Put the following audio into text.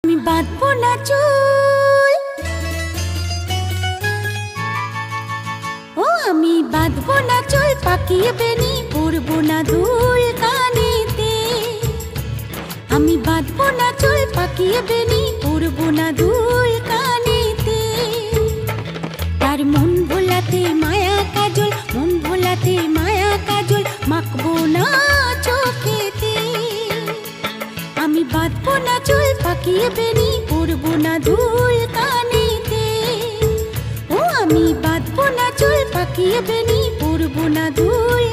আমি বাঁধবো না চুল, ও আমি বাঁধবো না চুল, পাকিয়ে বেনি পরবো না দুল কানেতে। আমি বাঁধবো না চুল, পাকিয়ে বেনি পরবো না দুল কানেতে। তার মন ভোলাতে মায়া কাজল, মন ভোলাতে মায়া কাজল মাখবো না চোখেতে। আমি বাঁধবো না চুল, পাকিয়ে বেনি পরবো না দুল কানেতে। ও আমি বাঁধবো না চুল, পাকিয়ে বেনি পরবো না দুল